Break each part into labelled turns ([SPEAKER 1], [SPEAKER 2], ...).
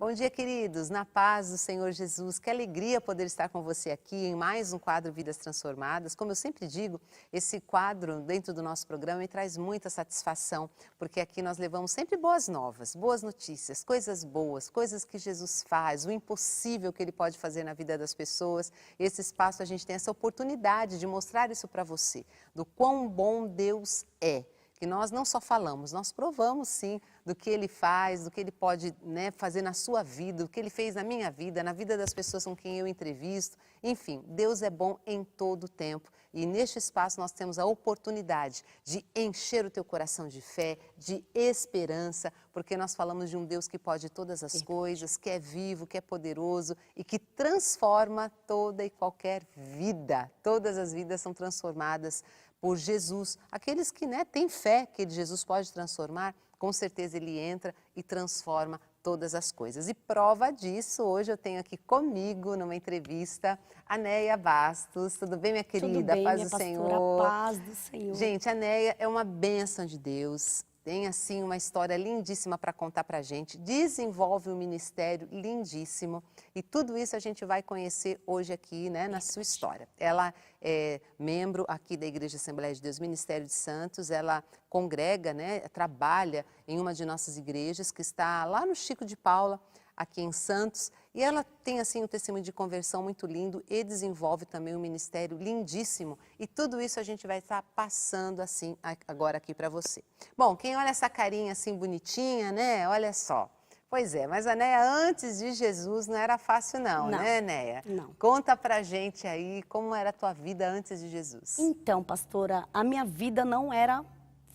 [SPEAKER 1] Bom dia, queridos. Na paz do Senhor Jesus. Que alegria poder estar com você aqui em mais um quadro Vidas Transformadas. Como eu sempre digo, esse quadro dentro do nosso programa me traz muita satisfação, porque aqui nós levamos sempre boas novas, boas notícias, coisas boas, coisas que Jesus faz, o impossível que Ele pode fazer na vida das pessoas. Esse espaço a gente tem essa oportunidade de mostrar isso para você, do quão bom Deus é. Que nós não só falamos, nós provamos sim do que Ele faz, do que Ele pode fazer na sua vida, do que Ele fez na minha vida, na vida das pessoas com quem eu entrevisto. Enfim, Deus é bom em todo o tempo. E neste espaço nós temos a oportunidade de encher o teu coração de fé, de esperança, porque nós falamos de um Deus que pode todas as coisas, que é vivo, que é poderoso e que transforma toda e qualquer vida. Todas as vidas são transformadas por Jesus. Aqueles que têm fé que Jesus pode transformar, com certeza Ele entra e transforma todas as coisas. E prova disso, hoje eu tenho aqui comigo, numa entrevista, a Neia Bastos. Tudo bem, minha querida?
[SPEAKER 2] Tudo bem,
[SPEAKER 1] paz
[SPEAKER 2] minha
[SPEAKER 1] do
[SPEAKER 2] pastora,
[SPEAKER 1] Senhor.
[SPEAKER 2] paz do Senhor.
[SPEAKER 1] Gente, a Neia é uma bênção de Deus. Tem, assim, uma história lindíssima para contar para a gente. Desenvolve um ministério lindíssimo. E tudo isso a gente vai conhecer hoje aqui, na sua história. Ela é membro aqui da Igreja Assembleia de Deus, Ministério de Santos. Ela congrega, trabalha em uma de nossas igrejas, que está lá no Chico de Paula, aqui em Santos, e ela tem assim um testemunho de conversão muito lindo e desenvolve também um ministério lindíssimo, e tudo isso a gente vai estar passando assim agora aqui para você. Bom, quem olha essa carinha assim bonitinha, olha só. Pois é, mas a Neia antes de Jesus não era fácil não, né, Neia?
[SPEAKER 2] Não.
[SPEAKER 1] Conta pra gente aí como era a tua vida antes de Jesus.
[SPEAKER 2] Então, pastora, a minha vida não era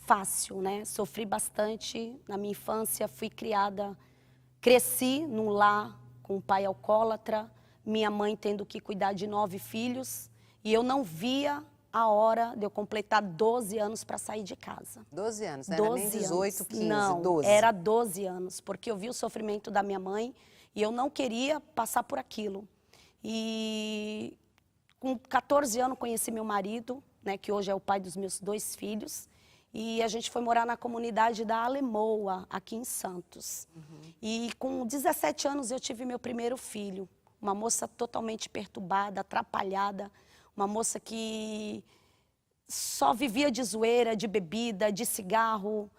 [SPEAKER 2] fácil, Sofri bastante na minha infância, fui criada. Cresci num lar com um pai alcoólatra, minha mãe tendo que cuidar de 9 filhos, e eu não via a hora de eu completar 12 anos para sair de casa.
[SPEAKER 1] 12 anos, não era nem 18, 15,
[SPEAKER 2] não,
[SPEAKER 1] 12.
[SPEAKER 2] Era 12 anos, porque eu vi o sofrimento da minha mãe e eu não queria passar por aquilo. E com 14 anos conheci meu marido, que hoje é o pai dos meus 2 filhos, e a gente foi morar na comunidade da Alemoa, aqui em Santos. E com 17 anos eu tive meu primeiro filho. Uma moça totalmente perturbada, atrapalhada. Uma moça que só vivia de zoeira, de bebida, de cigarro.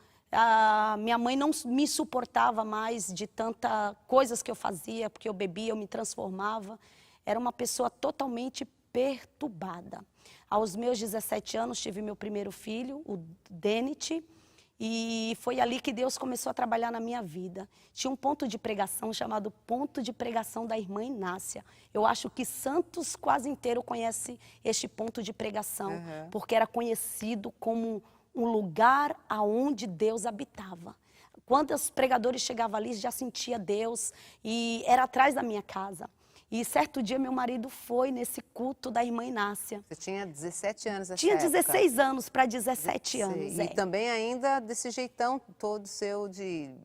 [SPEAKER 2] Minha mãe não me suportava mais de tanta coisas que eu fazia, porque eu bebia, eu me transformava. Era uma pessoa totalmente perturbada. Aos meus 17 anos, tive meu primeiro filho, o Denit, e foi ali que Deus começou a trabalhar na minha vida. Tinha um ponto de pregação chamado Ponto de Pregação da Irmã Inácia. Eu acho que Santos quase inteiro conhece este ponto de pregação, porque era conhecido como um lugar aonde Deus habitava. Quando os pregadores chegavam ali, já sentia Deus, e era atrás da minha casa. E certo dia meu marido foi nesse culto da Irmã Inácia.
[SPEAKER 1] Você tinha 17 anos nessa
[SPEAKER 2] Tinha
[SPEAKER 1] época?
[SPEAKER 2] 16 anos para 17 anos.
[SPEAKER 1] E também ainda desse jeitão todo seu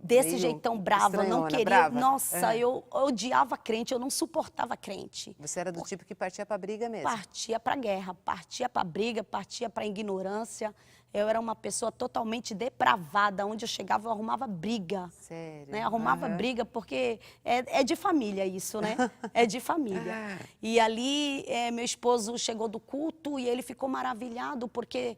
[SPEAKER 2] desse jeitão brava, não queria.
[SPEAKER 1] Brava.
[SPEAKER 2] Nossa, eu odiava crente, eu não suportava crente.
[SPEAKER 1] Você era do tipo que partia para briga mesmo?
[SPEAKER 2] Partia para guerra, partia para briga, partia para ignorância. Eu era uma pessoa totalmente depravada, onde eu chegava eu arrumava briga.
[SPEAKER 1] Sério?
[SPEAKER 2] Arrumava briga, porque é de família isso, É de família. E ali meu esposo chegou do culto e ele ficou maravilhado, porque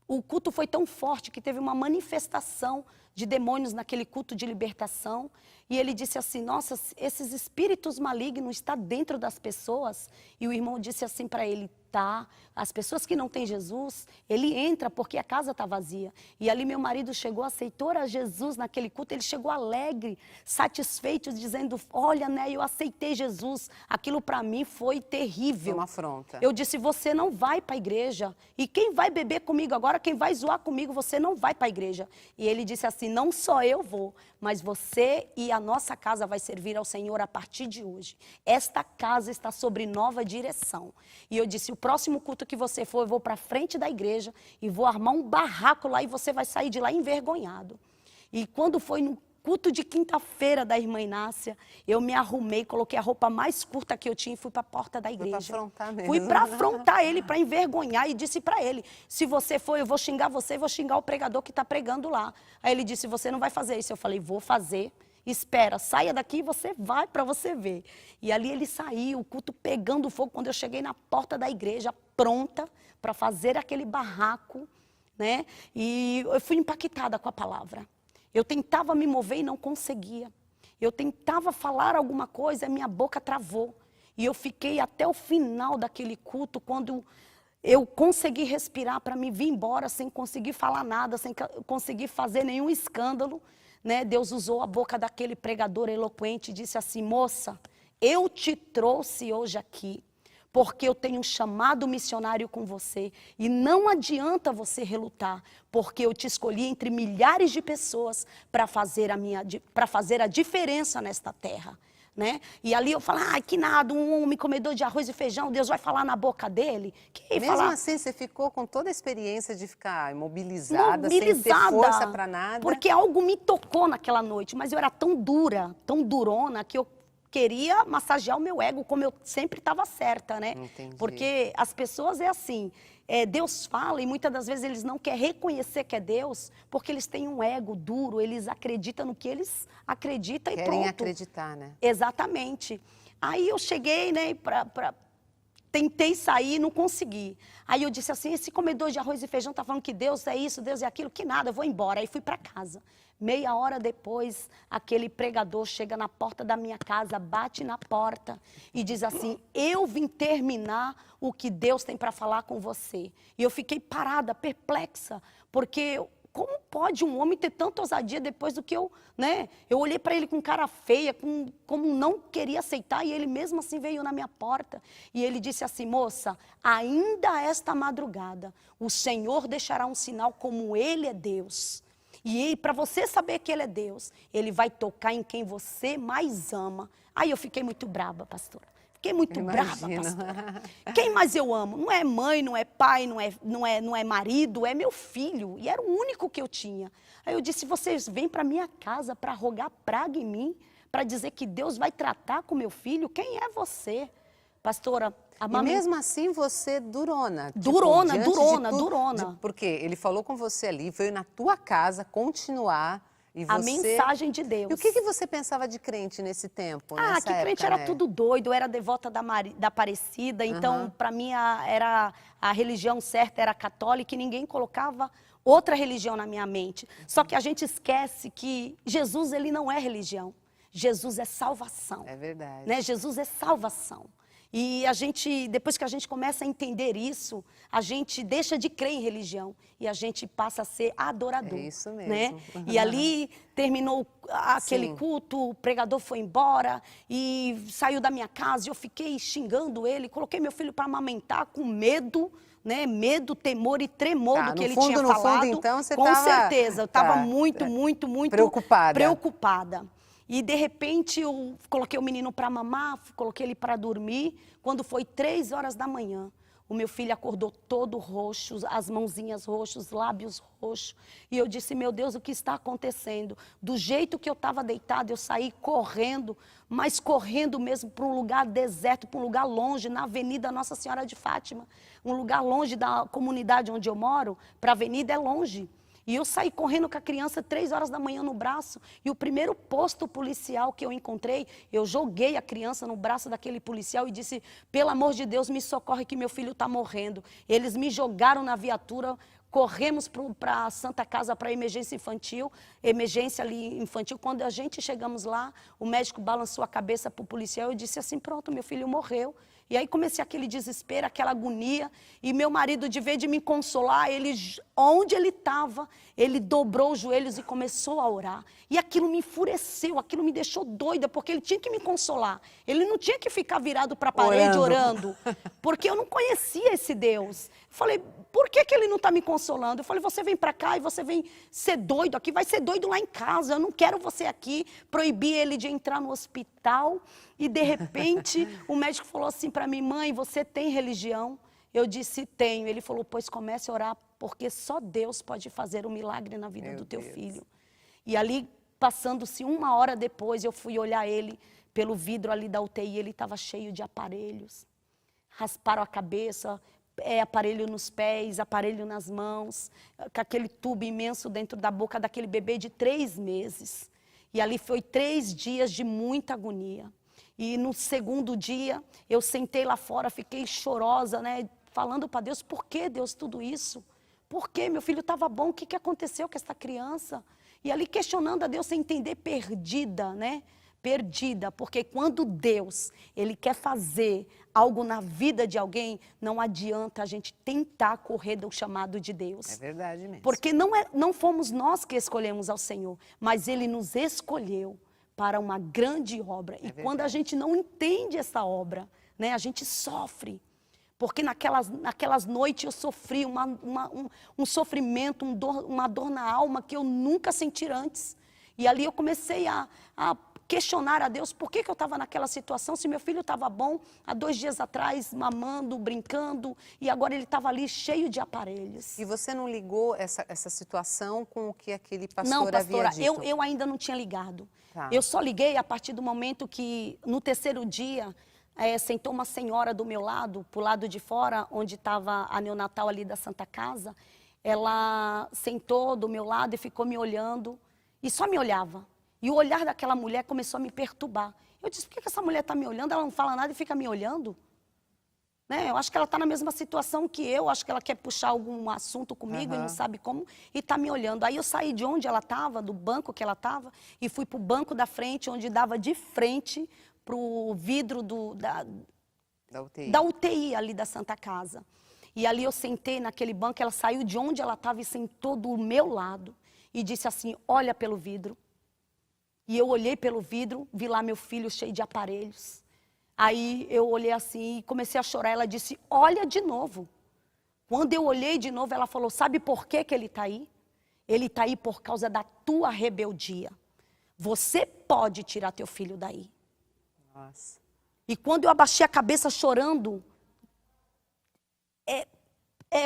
[SPEAKER 2] o culto foi tão forte que teve uma manifestação de demônios naquele culto de libertação. E ele disse assim, nossa, esses espíritos malignos estão dentro das pessoas. E o irmão disse assim para ele, tá, as pessoas que não têm Jesus, ele entra porque a casa está vazia. E ali meu marido chegou, aceitou a Jesus naquele culto, ele chegou alegre, satisfeito, dizendo, olha, eu aceitei Jesus. Aquilo para mim foi terrível.
[SPEAKER 1] Foi uma afronta.
[SPEAKER 2] Eu disse, você não vai para a igreja. E quem vai beber comigo agora, quem vai zoar comigo, você não vai para a igreja. E ele disse assim, não só eu vou, mas você e a nossa casa vai servir ao Senhor a partir de hoje. Esta casa está sobre nova direção. E eu disse, o próximo culto que você for, eu vou para frente da igreja e vou armar um barraco lá e você vai sair de lá envergonhado. E quando foi no culto de quinta-feira da Irmã Inácia, eu me arrumei, coloquei a roupa mais curta que eu tinha e fui para a porta da igreja.
[SPEAKER 1] Foi para afrontar mesmo.
[SPEAKER 2] Fui para afrontar ele, para envergonhar, e disse para ele, se você for, eu vou xingar você e vou xingar o pregador que está pregando lá. Aí ele disse, você não vai fazer isso. Eu falei, vou fazer. Espera, saia daqui e você vai para você ver. E ali ele saiu, o culto pegando fogo, quando eu cheguei na porta da igreja, pronta para fazer aquele barraco, né? E eu fui impactada com a palavra. Eu tentava me mover e não conseguia. Eu tentava falar alguma coisa e minha boca travou. E eu fiquei até o final daquele culto, quando eu consegui respirar para me vir embora, sem conseguir falar nada, sem conseguir fazer nenhum escândalo, né? Deus usou a boca daquele pregador eloquente e disse assim: moça, eu te trouxe hoje aqui porque eu tenho um chamado missionário com você, e não adianta você relutar, porque eu te escolhi entre milhares de pessoas para fazer a diferença nesta terra. Né? E ali eu falo, que nada, um homem comedor de arroz e feijão, Deus vai falar na boca dele?
[SPEAKER 1] Mesmo assim, você ficou com toda a experiência de ficar imobilizada, sem ter força para nada?
[SPEAKER 2] Porque algo me tocou naquela noite, mas eu era tão dura, tão durona, que eu queria massagear o meu ego, como eu sempre estava certa, né?
[SPEAKER 1] Entendi.
[SPEAKER 2] Porque as pessoas é assim, Deus fala e muitas das vezes eles não querem reconhecer que é Deus, porque eles têm um ego duro, eles acreditam no que eles acreditam e pronto.
[SPEAKER 1] Querem acreditar, né?
[SPEAKER 2] Exatamente. Aí eu cheguei, né, tentei sair, não consegui. Aí eu disse assim, esse comedor de arroz e feijão tá falando que Deus é isso, Deus é aquilo, que nada, eu vou embora. Aí fui para casa. Meia hora depois, aquele pregador chega na porta da minha casa, bate na porta e diz assim, eu vim terminar o que Deus tem para falar com você. E eu fiquei parada, perplexa, porque como pode um homem ter tanta ousadia depois do que eu, né? Eu olhei para ele com cara feia, como não queria aceitar, e ele mesmo assim veio na minha porta. E ele disse assim, moça, ainda esta madrugada, o Senhor deixará um sinal como Ele é Deus. E para você saber que Ele é Deus, Ele vai tocar em quem você mais ama. Aí eu fiquei muito braba, pastora. Fiquei muito brava, pastora. Quem mais eu amo? Não é mãe, não é pai, não é marido, é meu filho. E era o único que eu tinha. Aí eu disse, vocês vêm para minha casa para rogar praga em mim, para dizer que Deus vai tratar com meu filho? Quem é você? Pastora,
[SPEAKER 1] e mesmo assim você durona.
[SPEAKER 2] Durona,
[SPEAKER 1] tipo,
[SPEAKER 2] durona.
[SPEAKER 1] Porque ele falou com você ali, veio na tua casa continuar. E
[SPEAKER 2] a mensagem de Deus.
[SPEAKER 1] E o que você pensava de crente nesse tempo? Nessa
[SPEAKER 2] que crente
[SPEAKER 1] época,
[SPEAKER 2] era tudo doido, eu era devota da Aparecida, então para mim era a religião certa era católica e ninguém colocava outra religião na minha mente. Só que a gente esquece que Jesus, ele não é religião, Jesus é salvação.
[SPEAKER 1] É verdade.
[SPEAKER 2] Né? Jesus é salvação. E a gente, depois que a gente começa a entender isso, a gente deixa de crer em religião e a gente passa a ser adorador.
[SPEAKER 1] É isso mesmo.
[SPEAKER 2] Né? E ali terminou aquele culto, o pregador foi embora e saiu da minha casa e eu fiquei xingando ele, coloquei meu filho para amamentar com medo, né? Medo, temor e tremor do que ele tinha falado.
[SPEAKER 1] No fundo, então, você
[SPEAKER 2] com certeza, eu estava muito preocupada. E, de repente, eu coloquei o menino para mamar, coloquei ele para dormir. Quando foi 3 horas da manhã, o meu filho acordou todo roxo, as mãozinhas roxas, os lábios roxos. E eu disse, meu Deus, o que está acontecendo? Do jeito que eu estava deitada, eu saí correndo, mas correndo mesmo para um lugar deserto, para um lugar longe, na Avenida Nossa Senhora de Fátima. Um lugar longe da comunidade onde eu moro, para a avenida é longe. E eu saí correndo com a criança 3 horas da manhã no braço. E o primeiro posto policial que eu encontrei, eu joguei a criança no braço daquele policial e disse, pelo amor de Deus, me socorre que meu filho está morrendo. Eles me jogaram na viatura, corremos para a Santa Casa para emergência ali infantil. Quando a gente chegamos lá, o médico balançou a cabeça para o policial e disse assim, pronto, meu filho morreu. E aí comecei aquele desespero, aquela agonia, e meu marido, de vez de me consolar, onde ele estava, ele dobrou os joelhos e começou a orar. E aquilo me enfureceu, aquilo me deixou doida, porque ele tinha que me consolar. Ele não tinha que ficar virado para a parede orando, porque eu não conhecia esse Deus. Eu falei, por que ele não está me consolando? Eu falei, você vem para cá e você vem ser doido aqui, vai ser doido lá em casa, eu não quero você aqui. Proibi ele de entrar no hospital. E, de repente, o médico falou assim para mim, mãe, você tem religião? Eu disse, tenho. Ele falou, pois comece a orar, porque só Deus pode fazer um milagre na vida do teu filho. E ali, passando-se 1 hora depois, eu fui olhar ele pelo vidro ali da UTI, ele estava cheio de aparelhos. Rasparam a cabeça, aparelho nos pés, aparelho nas mãos, com aquele tubo imenso dentro da boca daquele bebê de 3 meses. E ali foi 3 dias de muita agonia. E no segundo dia, eu sentei lá fora, fiquei chorosa, né? Falando para Deus, por que Deus tudo isso? Por que meu filho estava bom? O que aconteceu com essa criança? E ali questionando a Deus sem entender, perdida, né? Perdida, porque quando Deus, Ele quer fazer algo na vida de alguém, não adianta a gente tentar correr do chamado de Deus.
[SPEAKER 1] É verdade mesmo.
[SPEAKER 2] Porque não fomos nós que escolhemos ao Senhor, mas Ele nos escolheu para uma grande obra. E quando a gente não entende essa obra, né, a gente sofre. Porque naquelas noites eu sofri um sofrimento, uma dor na alma que eu nunca senti antes. E ali eu comecei a questionar a Deus por que eu estava naquela situação, se meu filho estava bom há 2 dias atrás, mamando, brincando, e agora ele estava ali cheio de aparelhos.
[SPEAKER 1] E você não ligou essa situação com o que aquele pastor
[SPEAKER 2] Não, pastora,
[SPEAKER 1] havia dito?
[SPEAKER 2] eu ainda não tinha ligado.
[SPEAKER 1] Tá.
[SPEAKER 2] Eu só liguei a partir do momento que, no terceiro dia, sentou uma senhora do meu lado, pro lado de fora, onde estava a neonatal ali da Santa Casa. Ela sentou do meu lado e ficou me olhando, e só me olhava. E o olhar daquela mulher começou a me perturbar. Eu disse, por que essa mulher está me olhando? Ela não fala nada e fica me olhando? Né? Eu acho que ela está na mesma situação que eu, acho que ela quer puxar algum assunto comigo e não sabe como, e está me olhando. Aí eu saí de onde ela estava, do banco que ela estava, e fui para o banco da frente, onde dava de frente para o vidro da UTI ali da Santa Casa. E ali eu sentei naquele banco, ela saiu de onde ela estava e sentou do meu lado. E disse assim, olha pelo vidro. E eu olhei pelo vidro, vi lá meu filho cheio de aparelhos. Aí eu olhei assim e comecei a chorar. Ela disse, olha de novo. Quando eu olhei de novo, ela falou, sabe por que ele está aí? Ele está aí por causa da tua rebeldia. Você pode tirar teu filho daí.
[SPEAKER 1] Nossa.
[SPEAKER 2] E quando eu abaixei a cabeça chorando,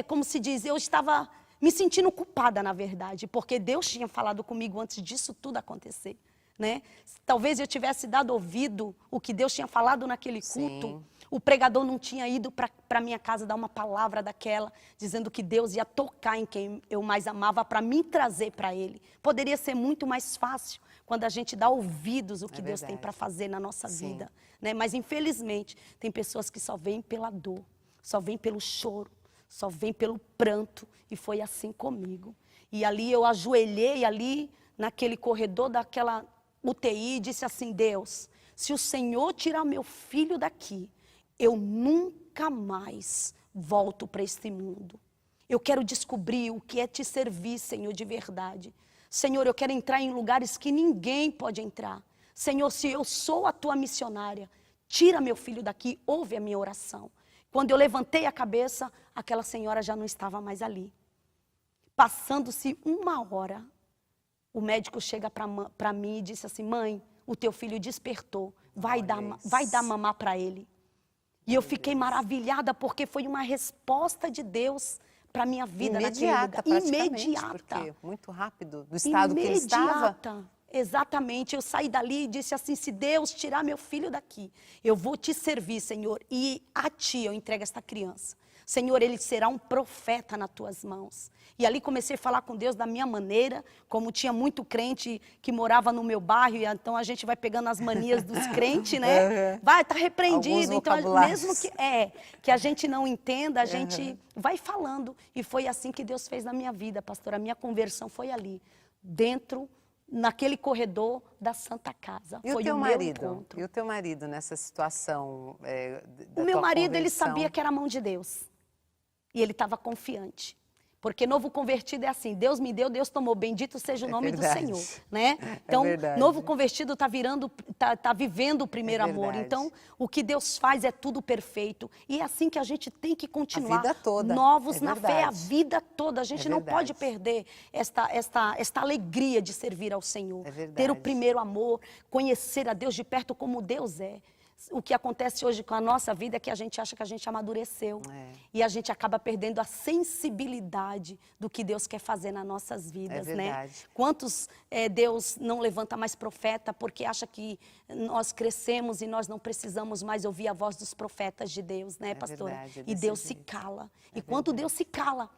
[SPEAKER 2] como se diz, eu estava me sentindo culpada, na verdade, porque Deus tinha falado comigo antes disso tudo acontecer. Né? Talvez eu tivesse dado ouvido o que Deus tinha falado naquele culto.
[SPEAKER 1] Sim.
[SPEAKER 2] O pregador não tinha ido para minha casa dar uma palavra daquela, dizendo que Deus ia tocar em quem eu mais amava para me trazer para Ele. Poderia ser muito mais fácil quando a gente dá ouvidos o que Deus tem para fazer na nossa vida. Né? Mas infelizmente tem pessoas que só veem pela dor, só veem pelo choro, só veem pelo pranto. E foi assim comigo. E ali eu ajoelhei ali naquele corredor daquela UTI e disse assim, Deus, se o Senhor tirar meu filho daqui, eu nunca mais volto para este mundo. Eu quero descobrir o que é te servir, Senhor, de verdade. Senhor, eu quero entrar em lugares que ninguém pode entrar. Senhor, se eu sou a tua missionária, tira meu filho daqui, ouve a minha oração. Quando eu levantei a cabeça, aquela senhora já não estava mais ali. Passando-se 1 hora, o médico chega para mim e disse assim, mãe, o teu filho despertou, vai dar mamar para ele. E eu fiquei maravilhada porque foi uma resposta de Deus para a minha vida naquele lugar.
[SPEAKER 1] Imediata, porque muito rápido, do estado que ele estava.
[SPEAKER 2] Exatamente, eu saí dali e disse assim, se Deus tirar meu filho daqui, eu vou te servir, Senhor, e a ti eu entrego esta criança. Senhor, ele será um profeta nas tuas mãos. E ali comecei a falar com Deus da minha maneira, como tinha muito crente que morava no meu bairro, e então a gente vai pegando as manias dos crentes, né? Vai, tá repreendido. Então, mesmo que a gente não entenda, a gente vai falando. E foi assim que Deus fez na minha vida, pastora. A minha conversão foi ali, naquele corredor da Santa Casa.
[SPEAKER 1] E
[SPEAKER 2] foi
[SPEAKER 1] o teu
[SPEAKER 2] o
[SPEAKER 1] marido?
[SPEAKER 2] meu encontro.
[SPEAKER 1] E o teu marido nessa situação da
[SPEAKER 2] O meu
[SPEAKER 1] tua
[SPEAKER 2] marido, ele
[SPEAKER 1] conversão?
[SPEAKER 2] sabia que era a mão de Deus. E ele estava confiante. Porque novo convertido é assim, Deus me deu, Deus tomou, bendito seja o nome do Senhor. Né? Então, novo convertido está vivendo o primeiro amor. Então, o que Deus faz é tudo perfeito. E é assim que a gente tem que continuar.
[SPEAKER 1] A vida toda.
[SPEAKER 2] Novos na fé, a vida toda. A gente não pode perder esta alegria de servir ao Senhor. Ter o primeiro amor, conhecer a Deus de perto como Deus é. O que acontece hoje com a nossa vida é que a gente acha que a gente amadureceu. E a gente acaba perdendo a sensibilidade do que Deus quer fazer nas nossas vidas, né? Quantos Deus não levanta mais profeta porque acha que nós crescemos e nós não precisamos mais ouvir a voz dos profetas de Deus, né, pastora? E Deus se cala. E quando Deus se cala,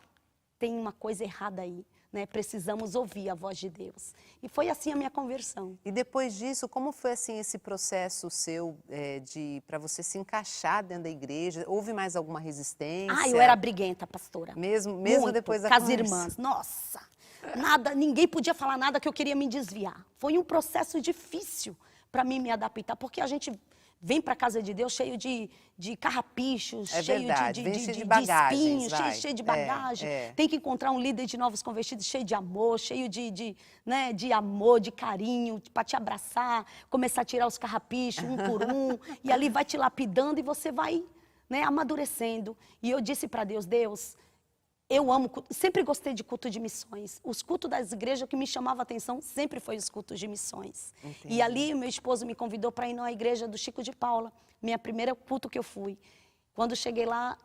[SPEAKER 2] tem uma coisa errada aí. né? Precisamos ouvir a voz de Deus. E foi assim a minha conversão.
[SPEAKER 1] E depois disso, como foi assim esse processo seu para você se encaixar dentro da igreja? Houve mais alguma resistência?
[SPEAKER 2] Eu era briguenta, pastora.
[SPEAKER 1] Mesmo
[SPEAKER 2] Muito,
[SPEAKER 1] depois da
[SPEAKER 2] com as
[SPEAKER 1] conversa?
[SPEAKER 2] irmãs. Nossa, nada, ninguém podia falar nada que eu queria me desviar. Foi um processo difícil para mim me adaptar, porque a gente vem para a casa de Deus cheio de carrapichos, cheio
[SPEAKER 1] verdade,
[SPEAKER 2] de
[SPEAKER 1] cheio de bagagens,
[SPEAKER 2] espinhos, cheio de bagagem. Tem que encontrar um líder de novos convertidos cheio de amor, cheio de amor, de carinho, para te abraçar, começar a tirar os carrapichos um por um, e ali vai te lapidando e você vai, né, amadurecendo. E eu disse para Deus, Deus, eu amo, sempre gostei de culto de missões. Os cultos das igrejas que me chamavam a atenção sempre foi os cultos de missões.
[SPEAKER 1] Entendi.
[SPEAKER 2] E ali meu esposo me convidou para ir na igreja do Chico de Paula, minha primeira culto que eu fui. Quando cheguei lá,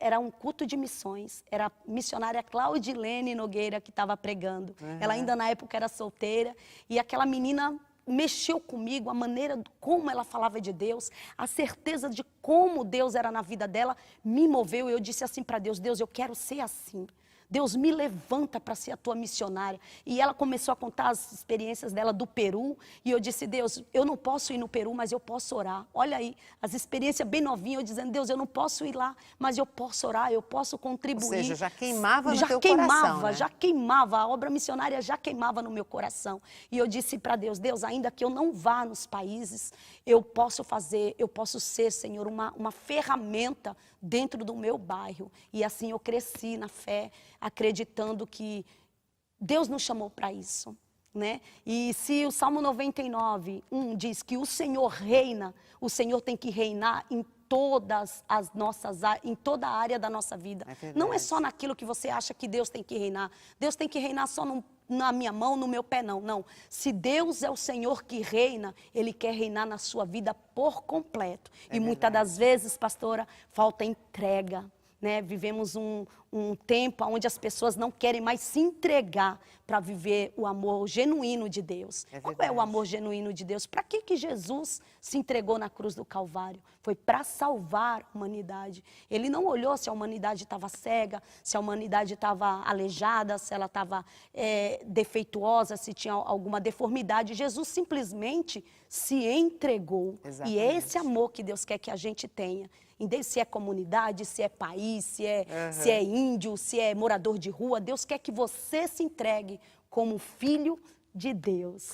[SPEAKER 2] era um culto de missões. Era a missionária Claudilene Nogueira que estava pregando. Ela ainda na época era solteira. E aquela menina mexeu comigo, a maneira como ela falava de Deus, a certeza de como Deus era na vida dela, me moveu. E eu disse assim para Deus, Deus, eu quero ser assim. Deus, me levanta para ser a tua missionária. E ela começou a contar as experiências dela do Peru. E eu disse, Deus, eu não posso ir no Peru, mas eu posso orar. Olha aí, as experiências bem novinhas, eu dizendo, Deus, eu não posso ir lá, mas eu posso orar, eu posso contribuir.
[SPEAKER 1] Ou seja, já queimava no teu coração, né?
[SPEAKER 2] Já queimava, a obra missionária já queimava no meu coração. E eu disse para Deus, Deus, ainda que eu não vá nos países, eu posso fazer, eu posso ser, Senhor, uma ferramenta dentro do meu bairro. E assim eu cresci na fé, acreditando que Deus nos chamou para isso, né? E se o Salmo 99, 1 diz que o Senhor reina, o Senhor tem que reinar em todas as nossas, em toda a área da nossa vida. Não é só naquilo que você acha que Deus tem que reinar. Deus tem que reinar só na minha mão, no meu pé, não. Não. Se Deus é o Senhor que reina, Ele quer reinar na sua vida por completo. E muitas das vezes, pastora, falta entrega. Né? Vivemos um tempo onde as pessoas não querem mais se entregar para viver o amor genuíno de Deus. Qual é o amor genuíno de Deus? Para que Jesus se entregou na cruz do Calvário? Foi para salvar a humanidade. Ele não olhou se a humanidade estava cega, se a humanidade estava aleijada, se ela estava defeituosa, se tinha alguma deformidade. Jesus simplesmente se entregou.
[SPEAKER 1] Exatamente.
[SPEAKER 2] E é esse amor que Deus quer que a gente tenha. Se é comunidade, se é país, se é índio, se é morador de rua, Deus quer que você se entregue como filho de Deus.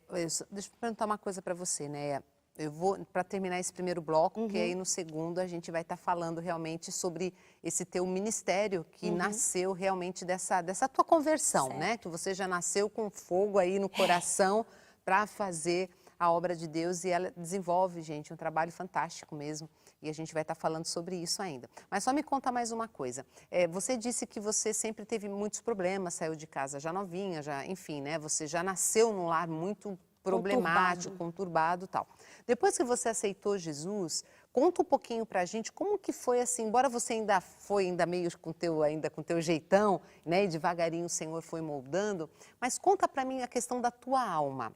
[SPEAKER 1] Deixa eu perguntar uma coisa para você, né? Eu vou, para terminar esse primeiro bloco, que aí no segundo a gente vai estar falando realmente sobre esse teu ministério que nasceu realmente dessa tua conversão, né? Que você já nasceu com fogo aí no coração para fazer a obra de Deus e ela desenvolve, gente, um trabalho fantástico mesmo. E a gente vai estar falando sobre isso ainda. Mas só me conta mais uma coisa. Você disse que você sempre teve muitos problemas, saiu de casa já novinha, enfim, né? Você já nasceu num lar muito problemático, conturbado e tal. Depois que você aceitou Jesus, conta um pouquinho pra gente como que foi assim, embora você ainda meio com teu jeitão, né? E devagarinho o Senhor foi moldando, mas conta pra mim a questão da tua alma,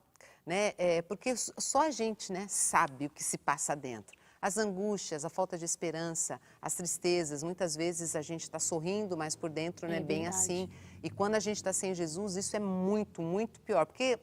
[SPEAKER 1] né? Porque só a gente, né, sabe o que se passa dentro. As angústias, a falta de esperança, as tristezas, muitas vezes a gente está sorrindo, mas por dentro não é bem assim. E quando a gente está sem Jesus, isso é muito, muito pior. Porque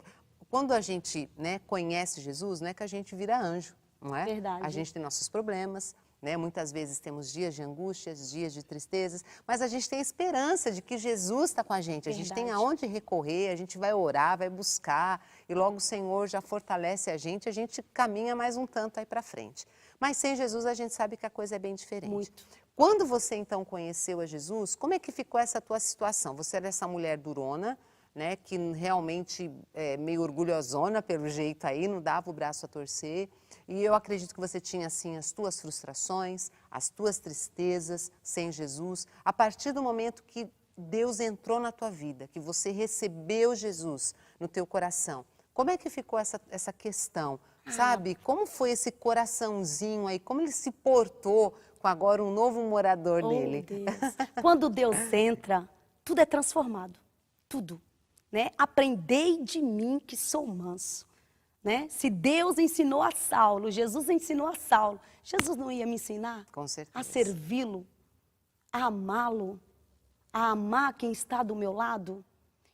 [SPEAKER 1] quando a gente, né, conhece Jesus, não é que a gente vira anjo, não é?
[SPEAKER 2] Verdade.
[SPEAKER 1] A gente tem nossos problemas, né? Muitas vezes temos dias de angústias, dias de tristezas, mas a gente tem a esperança de que Jesus está com a gente. A gente tem aonde recorrer, a gente vai orar, vai buscar, e logo o Senhor já fortalece a gente caminha mais um tanto aí para frente. Mas sem Jesus a gente sabe que a coisa é bem diferente.
[SPEAKER 2] Muito.
[SPEAKER 1] Quando você então conheceu a Jesus, como é que ficou essa tua situação? Você era essa mulher durona, né, que realmente é meio orgulhosona pelo jeito aí, não dava o braço a torcer. E eu acredito que você tinha assim as tuas frustrações, as tuas tristezas sem Jesus. A partir do momento que Deus entrou na tua vida, que você recebeu Jesus no teu coração, como é que ficou essa questão? Sabe, como foi esse coraçãozinho aí, como ele se portou com agora um novo morador nele?
[SPEAKER 2] Deus. Quando Deus entra, tudo é transformado, tudo, né? Aprendei de mim que sou manso, né? Se Deus ensinou a Saulo, Jesus ensinou a Saulo, Jesus não ia me ensinar?
[SPEAKER 1] Com certeza.
[SPEAKER 2] A servi-lo, a amá-lo, a amar quem está do meu lado?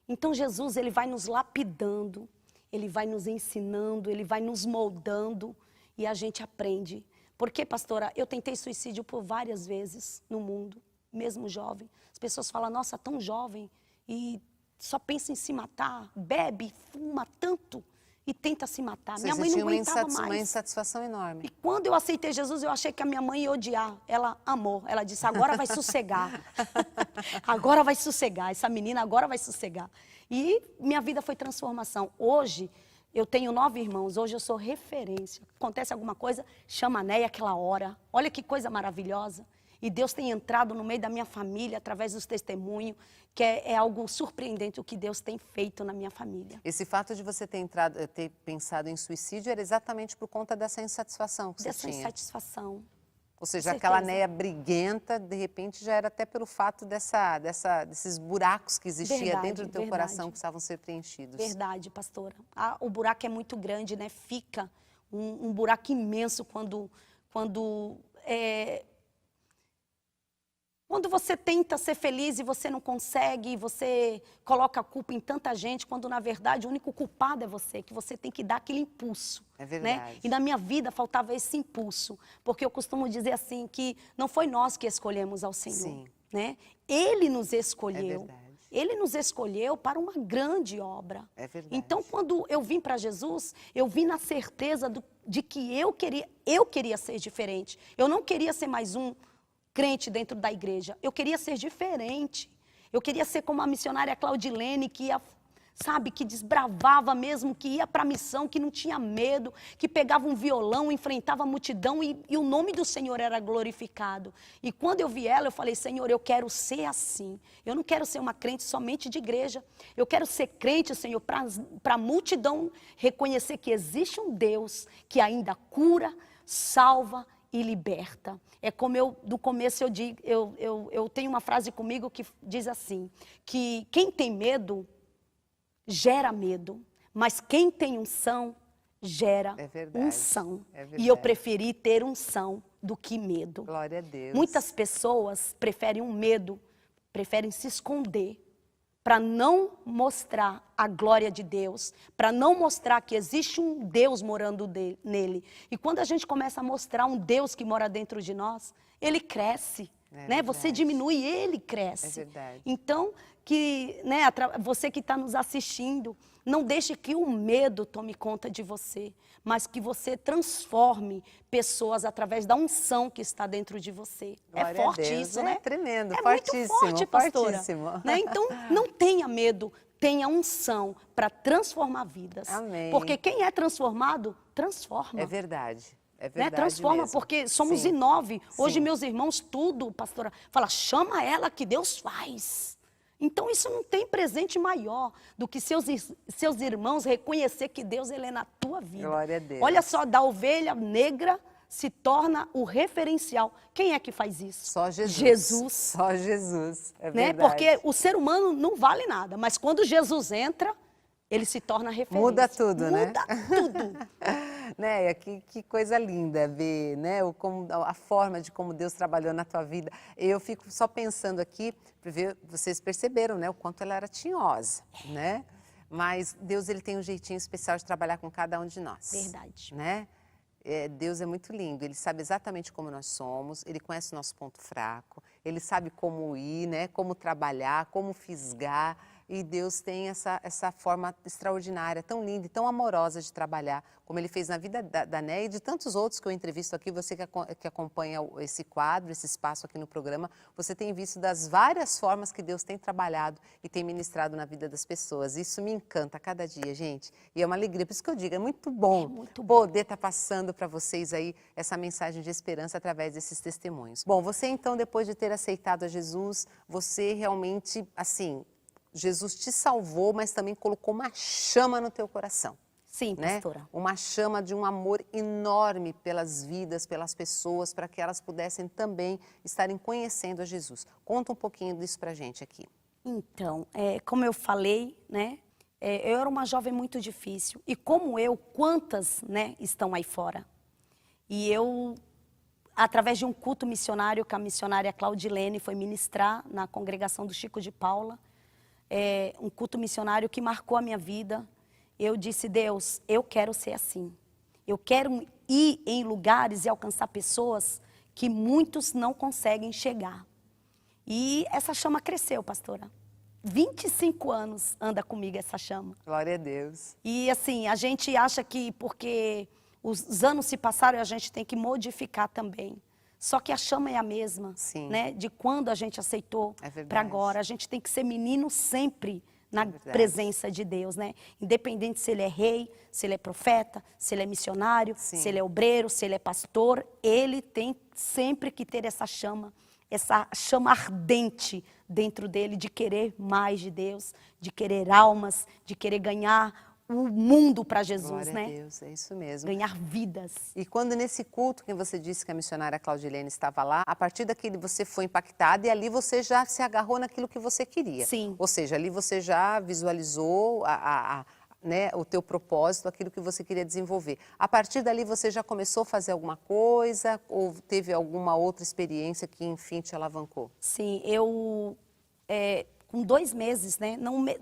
[SPEAKER 2] Então Jesus, ele vai nos lapidando, ele vai nos ensinando, ele vai nos moldando e a gente aprende. Porque, pastora, eu tentei suicídio por várias vezes no mundo, mesmo jovem. As pessoas falam, nossa, tão jovem e só pensa em se matar, bebe, fuma tanto e tenta se matar. Minha mãe não aguentava mais.
[SPEAKER 1] Uma insatisfação enorme.
[SPEAKER 2] E quando eu aceitei Jesus, eu achei que a minha mãe ia odiar. Ela amou. Ela disse, agora vai sossegar. Agora vai sossegar. Essa menina agora vai sossegar. E minha vida foi transformação. Hoje, eu tenho 9 irmãos. Hoje eu sou referência. Acontece alguma coisa, chama a Neia aquela hora. Olha que coisa maravilhosa. E Deus tem entrado no meio da minha família através dos testemunhos, que é algo surpreendente o que Deus tem feito na minha família.
[SPEAKER 1] Esse fato de você ter pensado em suicídio era exatamente por conta dessa insatisfação que você tinha.
[SPEAKER 2] Dessa insatisfação.
[SPEAKER 1] Ou seja, aquela Neia briguenta, de repente já era até pelo fato desses buracos que existiam dentro do teu coração que precisavam ser preenchidos.
[SPEAKER 2] Verdade, pastora. O buraco é muito grande, né? Fica um buraco imenso quando você tenta ser feliz e você não consegue, e você coloca a culpa em tanta gente, quando na verdade o único culpado é você, que você tem que dar aquele impulso.
[SPEAKER 1] É verdade.
[SPEAKER 2] Né? E na minha vida faltava esse impulso, porque eu costumo dizer assim, que não foi nós que escolhemos ao Senhor.
[SPEAKER 1] Sim.
[SPEAKER 2] Né? Ele nos escolheu.
[SPEAKER 1] É verdade.
[SPEAKER 2] Ele nos escolheu para uma grande obra.
[SPEAKER 1] É verdade.
[SPEAKER 2] Então, quando eu vim para Jesus, eu vim na certeza de que eu queria ser diferente. Eu não queria ser mais um crente dentro da igreja. Eu queria ser diferente. Eu queria ser como a missionária Claudilene, que ia, sabe, que desbravava mesmo, que ia para a missão, que não tinha medo, que pegava um violão, enfrentava a multidão e o nome do Senhor era glorificado. E quando eu vi ela, eu falei, Senhor, eu quero ser assim. Eu não quero ser uma crente somente de igreja. Eu quero ser crente, Senhor, para a multidão reconhecer que existe um Deus que ainda cura, salva e liberta. É como do começo eu tenho uma frase comigo que diz assim, que quem tem medo gera medo, mas quem tem unção gera unção. E eu preferi ter unção do que medo.
[SPEAKER 1] Glória a Deus.
[SPEAKER 2] Muitas pessoas preferem um medo, preferem se esconder, para não mostrar a glória de Deus, para não mostrar que existe um Deus morando nele. E quando a gente começa a mostrar um Deus que mora dentro de nós, ele cresce. Né? Você diminui, ele cresce.
[SPEAKER 1] É verdade.
[SPEAKER 2] Então, né, você que está nos assistindo, não deixe que o medo tome conta de você, mas que você transforme pessoas através da unção que está dentro de você.
[SPEAKER 1] Glória
[SPEAKER 2] é forte
[SPEAKER 1] a Deus.
[SPEAKER 2] isso, né?
[SPEAKER 1] É tremendo,
[SPEAKER 2] é
[SPEAKER 1] fortíssimo,
[SPEAKER 2] muito forte, pastora.
[SPEAKER 1] Fortíssimo.
[SPEAKER 2] Né? Então, não tenha medo, tenha unção para transformar vidas.
[SPEAKER 1] Amém.
[SPEAKER 2] Porque quem é transformado, transforma.
[SPEAKER 1] É verdade. É
[SPEAKER 2] Né?
[SPEAKER 1] verdade
[SPEAKER 2] Transforma,
[SPEAKER 1] mesmo.
[SPEAKER 2] porque somos
[SPEAKER 1] Sim.
[SPEAKER 2] em 9. Hoje,
[SPEAKER 1] Sim.
[SPEAKER 2] meus irmãos, tudo, pastora, fala, chama ela que Deus faz. Então, isso não tem presente maior do que seus irmãos reconhecer que Deus ele é na tua vida.
[SPEAKER 1] Glória a Deus.
[SPEAKER 2] Olha só, da ovelha negra se torna o referencial. Quem é que faz isso?
[SPEAKER 1] Só Jesus.
[SPEAKER 2] Jesus.
[SPEAKER 1] Só Jesus, é
[SPEAKER 2] Né?
[SPEAKER 1] verdade.
[SPEAKER 2] Porque o ser humano não vale nada, mas quando Jesus entra, ele se torna referência.
[SPEAKER 1] Muda tudo, né?
[SPEAKER 2] Muda tudo.
[SPEAKER 1] Né? Que coisa linda ver, né? A forma de como Deus trabalhou na tua vida. Eu fico só pensando aqui, para ver, vocês perceberam, né? O quanto ela era tinhosa, né? Mas Deus ele tem um jeitinho especial de trabalhar com cada um de nós.
[SPEAKER 2] Verdade.
[SPEAKER 1] Né? Deus é muito lindo, Ele sabe exatamente como nós somos, Ele conhece o nosso ponto fraco, Ele sabe como ir, né? Como trabalhar, como fisgar. E Deus tem essa forma extraordinária, tão linda e tão amorosa de trabalhar, como Ele fez na vida da Neia e de tantos outros que eu entrevisto aqui. Você que acompanha esse quadro, esse espaço aqui no programa, você tem visto das várias formas que Deus tem trabalhado e tem ministrado na vida das pessoas. Isso me encanta a cada dia, gente. E é uma alegria, por isso que eu digo, é muito bom poder estar passando para vocês aí essa mensagem de esperança através desses testemunhos. Bom, você então, depois de ter aceitado a Jesus, você realmente, assim, Jesus te salvou, mas também colocou uma chama no teu coração.
[SPEAKER 2] Sim,
[SPEAKER 1] né?
[SPEAKER 2] pastora.
[SPEAKER 1] Uma chama de um amor enorme pelas vidas, pelas pessoas, para que elas pudessem também estarem conhecendo a Jesus. Conta um pouquinho disso pra gente aqui.
[SPEAKER 2] Então, como eu falei, né? Eu era uma jovem muito difícil. E como eu, quantas, né, estão aí fora? E eu, através de um culto missionário que a missionária Claudilene foi ministrar na congregação do Chico de Paula, um culto missionário que marcou a minha vida. Eu disse, Deus, eu quero ser assim. Eu quero ir em lugares e alcançar pessoas que muitos não conseguem chegar. E essa chama cresceu, pastora. 25 anos anda comigo essa chama.
[SPEAKER 1] Glória a Deus.
[SPEAKER 2] E assim, a gente acha que porque os anos se passaram, a gente tem que modificar também. Só que a chama é a mesma,
[SPEAKER 1] Sim.
[SPEAKER 2] né? De quando a gente aceitou para agora. A gente tem que ser menino sempre na presença de Deus, né? Independente se ele é rei, se ele é profeta, se ele é missionário,
[SPEAKER 1] Sim.
[SPEAKER 2] se ele é obreiro, se ele é pastor, ele tem sempre que ter essa chama ardente dentro dele de querer mais de Deus, de querer almas, de querer ganhar o mundo para Jesus,
[SPEAKER 1] Glória
[SPEAKER 2] né?
[SPEAKER 1] a Deus, é isso mesmo.
[SPEAKER 2] Ganhar vidas.
[SPEAKER 1] E quando nesse culto que você disse que a missionária Claudilene estava lá, a partir daquele você foi impactada e ali você já se agarrou naquilo que você queria.
[SPEAKER 2] Sim.
[SPEAKER 1] Ou seja, ali você já visualizou né, o teu propósito, aquilo que você queria desenvolver. A partir dali você já começou a fazer alguma coisa ou teve alguma outra experiência que enfim te alavancou?
[SPEAKER 2] Sim, eu com 2 meses, né,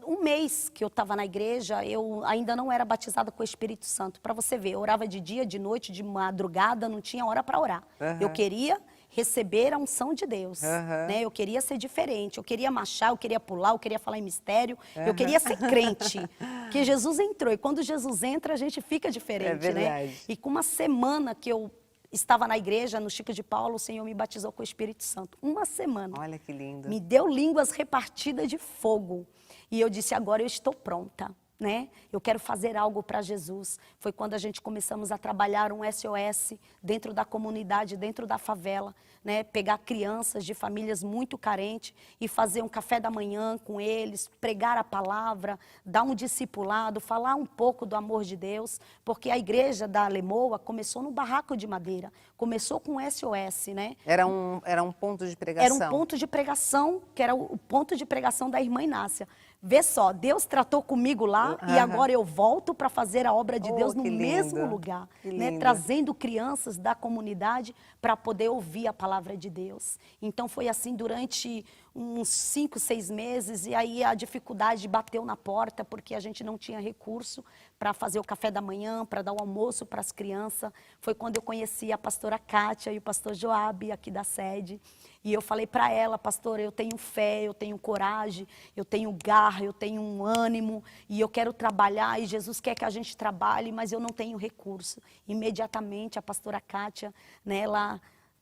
[SPEAKER 2] um mês que eu estava na igreja, eu ainda não era batizada com o Espírito Santo. Para você ver, eu orava de dia, de noite, de madrugada, não tinha hora para orar. Eu queria receber a unção de Deus, né? Eu queria ser diferente, eu queria marchar, eu queria pular, eu queria falar em mistério, eu queria ser crente, porque Jesus entrou, e quando Jesus entra a gente fica diferente, né? E com uma semana que eu estava na igreja, no Chico de Paulo, o Senhor me batizou com o Espírito Santo, uma semana.
[SPEAKER 1] Olha que lindo.
[SPEAKER 2] Me deu línguas repartidas de fogo, e eu disse, agora eu estou pronta. Né? Eu quero fazer algo para Jesus. Foi quando a gente começamos a trabalhar um SOS dentro da comunidade, dentro da favela, né? Pegar crianças de famílias muito carentes e fazer um café da manhã com eles, pregar a palavra, dar um discipulado, falar um pouco do amor de Deus, porque a igreja da Lemoa começou no barraco de madeira, começou com SOS, né?
[SPEAKER 1] Era um ponto de pregação.
[SPEAKER 2] Era um ponto de pregação, que era o ponto de pregação da irmã Inácia. Vê só, Deus tratou comigo lá e agora eu volto para fazer a obra de Deus no mesmo lugar, né? Trazendo crianças da comunidade para poder ouvir a palavra de Deus. Então foi assim durante uns 5, 6 meses e aí a dificuldade bateu na porta porque a gente não tinha recurso para fazer o café da manhã, para dar o almoço para as crianças. Foi quando eu conheci a pastora Kátia e o pastor Joabe aqui da sede. E eu falei para ela, pastora, eu tenho fé, eu tenho coragem, eu tenho garra, eu tenho um ânimo e eu quero trabalhar e Jesus quer que a gente trabalhe, mas eu não tenho recurso. Imediatamente a pastora Kátia, né,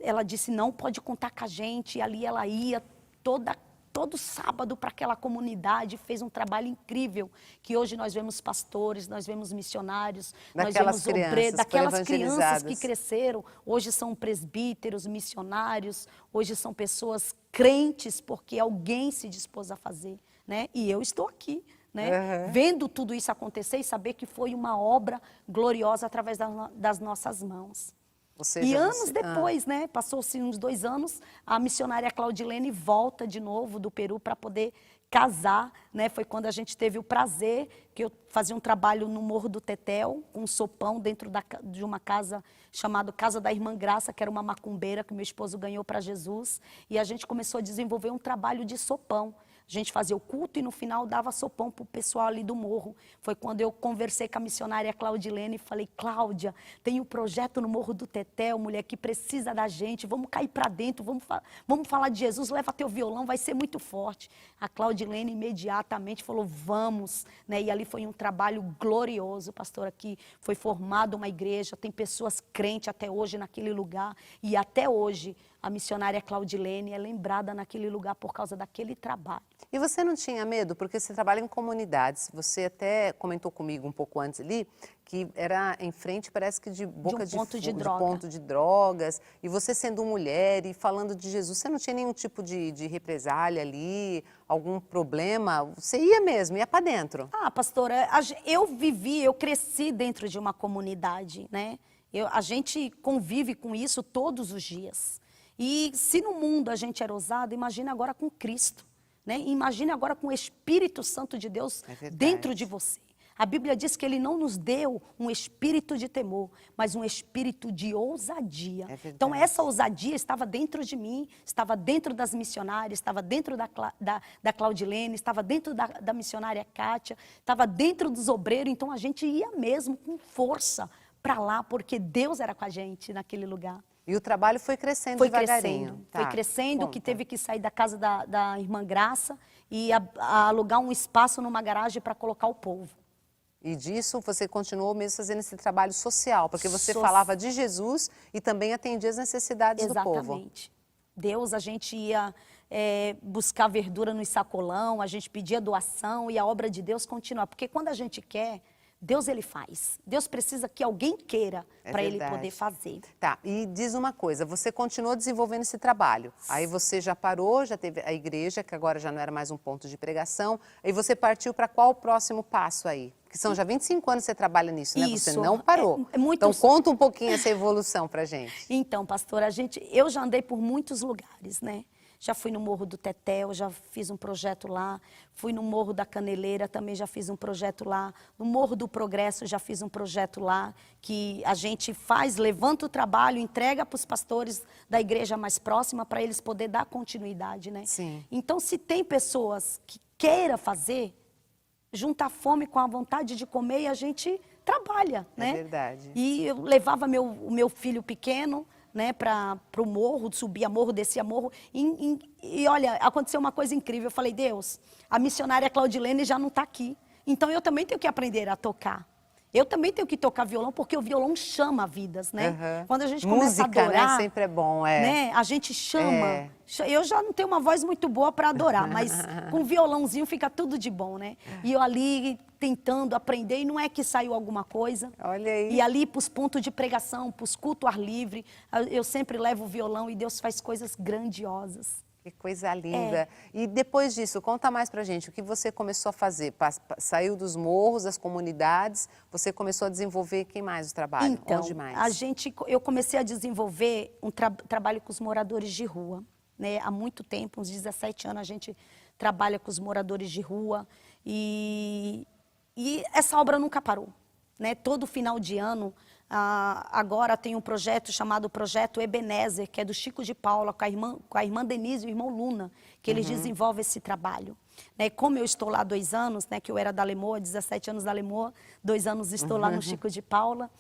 [SPEAKER 2] ela disse, não, pode contar com a gente. E ali ela ia todo sábado para aquela comunidade, fez um trabalho incrível, que hoje nós vemos pastores, nós vemos missionários, nós vemos obreiros, daquelas crianças que cresceram, hoje são presbíteros, missionários, hoje são pessoas crentes, porque alguém se dispôs a fazer, né? E eu estou aqui, né? Vendo tudo isso acontecer e saber que foi uma obra gloriosa através das nossas mãos. E anos depois, né, passou-se uns 2 anos, a missionária Claudilene volta de novo do Peru para poder casar, né? Foi quando a gente teve o prazer, que eu fazia um trabalho no Morro do Tetel, com um sopão dentro de uma casa chamada Casa da Irmã Graça, que era uma macumbeira que meu esposo ganhou para Jesus, e a gente começou a desenvolver um trabalho de sopão. A gente fazia o culto e no final dava sopão para o pessoal ali do morro. Foi quando eu conversei com a missionária Claudilene e falei, Cláudia, tem um projeto no Morro do Tetel, mulher, que precisa da gente, vamos cair para dentro, vamos falar de Jesus, leva teu violão, vai ser muito forte. A Claudilene imediatamente falou, vamos, né? E ali foi um trabalho glorioso, pastor, aqui foi formada uma igreja, tem pessoas crentes até hoje naquele lugar, e até hoje a missionária Claudilene é lembrada naquele lugar por causa daquele trabalho.
[SPEAKER 1] E você não tinha medo? Porque você trabalha em comunidades, você até comentou comigo um pouco antes ali, que era em frente, parece que de boca de ponto de drogas, e você sendo mulher e falando de Jesus, você não tinha nenhum tipo de represália ali, algum problema? Você ia mesmo, ia para dentro?
[SPEAKER 2] Ah, pastora, eu cresci dentro de uma comunidade, né? A gente convive com isso todos os dias. E se no mundo a gente era ousado, imagina agora com Cristo, né? Imagina agora com o Espírito Santo de Deus dentro de você. A Bíblia diz que Ele não nos deu um espírito de temor, mas um espírito de ousadia. Então essa ousadia estava dentro de mim, estava dentro das missionárias, estava dentro da Claudilene, estava dentro da missionária Kátia, estava dentro dos obreiros. Então a gente ia mesmo com força para lá, porque Deus era com a gente naquele lugar.
[SPEAKER 1] E o trabalho foi crescendo devagarinho.
[SPEAKER 2] Foi crescendo, que teve que sair da casa da irmã Graça e alugar um espaço numa garagem para colocar o povo.
[SPEAKER 1] E disso você continuou mesmo fazendo esse trabalho social, porque você falava de Jesus e também atendia as necessidades do povo.
[SPEAKER 2] Exatamente. Deus, a gente ia buscar verdura no sacolão, a gente pedia doação e a obra de Deus continua. Porque quando a gente quer, Deus ele faz. Deus precisa que alguém queira para ele poder fazer.
[SPEAKER 1] Tá, e diz uma coisa, você continuou desenvolvendo esse trabalho. Aí você já parou, já teve a igreja, que agora já não era mais um ponto de pregação. Aí você partiu para qual o próximo passo aí? Porque são já 25 anos que você trabalha nisso, né? Você não parou. Então conta um pouquinho essa evolução pra gente.
[SPEAKER 2] Então, pastora, eu já andei por muitos lugares, né? Já fui no Morro do Tetel, já fiz um projeto lá. Fui no Morro da Caneleira, também já fiz um projeto lá. No Morro do Progresso, já fiz um projeto lá. Que a gente levanta o trabalho, entrega para os pastores da igreja mais próxima, para eles poderem dar continuidade, né?
[SPEAKER 1] Sim.
[SPEAKER 2] Então, se tem pessoas que queiram fazer, junta a fome com a vontade de comer e a gente trabalha, né?
[SPEAKER 1] É verdade.
[SPEAKER 2] E eu levava o meu filho pequeno, né, para o morro, subia morro, descia morro. E olha, aconteceu uma coisa incrível. Eu falei, Deus, a missionária Claudilene já não está aqui. Então eu também tenho que aprender a tocar. Eu também tenho que tocar violão, porque o violão chama vidas, né? Quando a gente começa a adorar,
[SPEAKER 1] né? Sempre é bom,
[SPEAKER 2] né? A gente chama. Eu já não tenho uma voz muito boa para adorar, mas com o violãozinho fica tudo de bom, né? E eu ali tentando aprender, e não é que saiu alguma coisa.
[SPEAKER 1] Olha aí.
[SPEAKER 2] E ali para os pontos de pregação, para os cultos ar livre, eu sempre levo o violão e Deus faz coisas grandiosas.
[SPEAKER 1] Que coisa linda. E depois disso, conta mais pra gente, o que você começou a fazer? Saiu dos morros, das comunidades, você começou a desenvolver, quem mais o trabalho?
[SPEAKER 2] Então,
[SPEAKER 1] onde mais?
[SPEAKER 2] Eu comecei a desenvolver um trabalho com os moradores de rua, né? Há muito tempo, uns 17 anos, a gente trabalha com os moradores de rua e essa obra nunca parou, né? Todo final de ano, agora tem um projeto chamado Projeto Ebenezer, que é do Chico de Paula, com a irmã Denise e o irmão Luna, que eles desenvolvem esse trabalho. Né? Como eu estou lá há 2 anos, né, que eu era da Lemoa, 17 anos da Lemoa, 2 anos estou lá no Chico de Paula,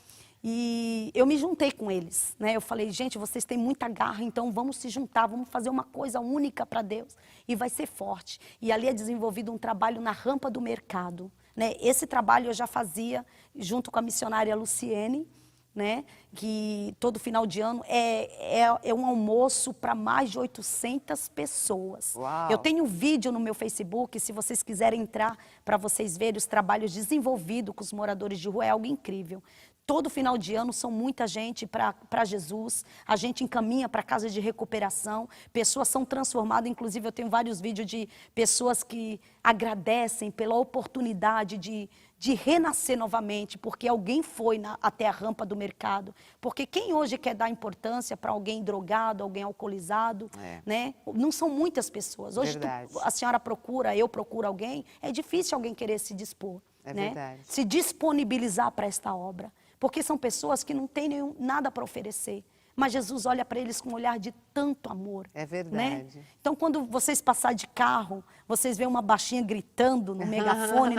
[SPEAKER 2] e eu me juntei com eles. Né? Eu falei, gente, vocês têm muita garra, então vamos se juntar, vamos fazer uma coisa única para Deus, e vai ser forte. E ali é desenvolvido um trabalho na rampa do mercado. Né? Esse trabalho eu já fazia junto com a missionária Luciene, né? Que todo final de ano é um almoço para mais de 800 pessoas.
[SPEAKER 1] Uau.
[SPEAKER 2] Eu tenho um vídeo no meu Facebook, se vocês quiserem entrar para vocês verem os trabalhos desenvolvidos com os moradores de rua, é algo incrível. Todo final de ano são muita gente para Jesus, a gente encaminha para casa de recuperação, pessoas são transformadas, inclusive eu tenho vários vídeos de pessoas que agradecem pela oportunidade de renascer novamente, porque alguém foi até a rampa do mercado. Porque quem hoje quer dar importância para alguém drogado, alguém alcoolizado, né? Não são muitas pessoas. Hoje a senhora procura, eu procuro alguém, é difícil alguém querer se dispor, né? Se disponibilizar para esta obra. Porque são pessoas que não têm nada para oferecer. Mas Jesus olha para eles com um olhar de tanto amor.
[SPEAKER 1] É verdade.
[SPEAKER 2] Né? Então, quando vocês passarem de carro, vocês veem uma baixinha gritando no megafone,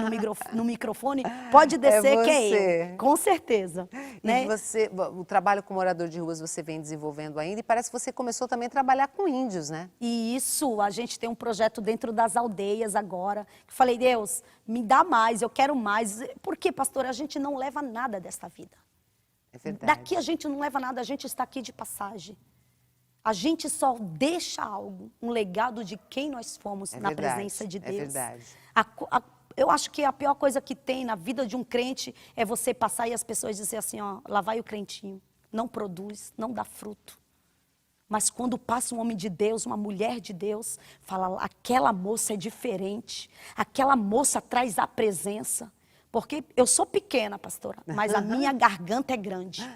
[SPEAKER 2] no microfone, pode descer que é eu. Com certeza.
[SPEAKER 1] E
[SPEAKER 2] né?
[SPEAKER 1] o trabalho com morador de ruas você vem desenvolvendo ainda e parece que você começou também a trabalhar com índios, né?
[SPEAKER 2] E isso, a gente tem um projeto dentro das aldeias agora. Que falei, Deus, me dá mais, eu quero mais. Por quê, pastor? A gente não leva nada desta vida.
[SPEAKER 1] É verdade.
[SPEAKER 2] Daqui a gente não leva nada, a gente está aqui de passagem. A gente só deixa algo, um legado de quem nós fomos na presença de Deus.
[SPEAKER 1] É verdade.
[SPEAKER 2] Eu acho que a pior coisa que tem na vida de um crente é você passar e as pessoas dizerem assim, ó, lá vai o crentinho, não produz, não dá fruto. Mas quando passa um homem de Deus, uma mulher de Deus, fala, aquela moça é diferente, aquela moça traz a presença. Porque eu sou pequena, pastora, mas a minha garganta é grande.